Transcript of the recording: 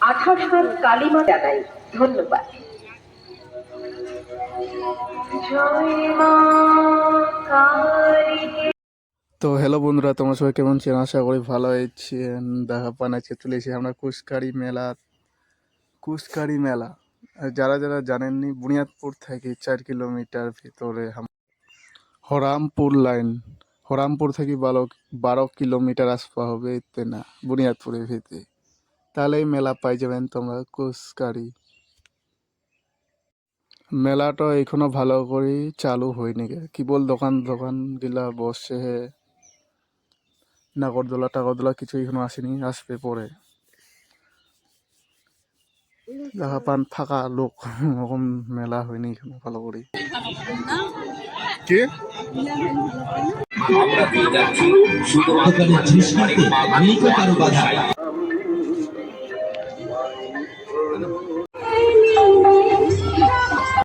আঠারো কালিমা জানাই ধন্যবাদ। তো হ্যালো বন্ধুরা, তোমার সবাই কেমন ছিলেন? আশা করি ভালো আছেন। দেখা পান আজকে চলে এসে আমরা কুশকারি মেলা। আর যারা যারা জানেননি, বুনিয়াদপুর থেকে 4 কিলোমিটার ভিতরে হরামপুর লাইন, হরামপুর থেকে 12 কিলোমিটার আসপা হবে এতে না, বুনিয়াদপুরের ভিতরে। তাহলে এই মেলা পাই যাবেন তোমরা কুশকারি। মেলাটা এখনো ভালো করে চালু হয়নি, কেবল দোকান গিলা বসে, নাগরদোলা টাগরদোলা কিছু এখনো আসেনি, আসবে পরে। দেখা পান ফাঁকা লোক, ওরকম মেলা হয়নি এখনো ভালো করে। কে আমরা দিয়ে যাচ্ছি শুধুমাত্র কারো বাধা।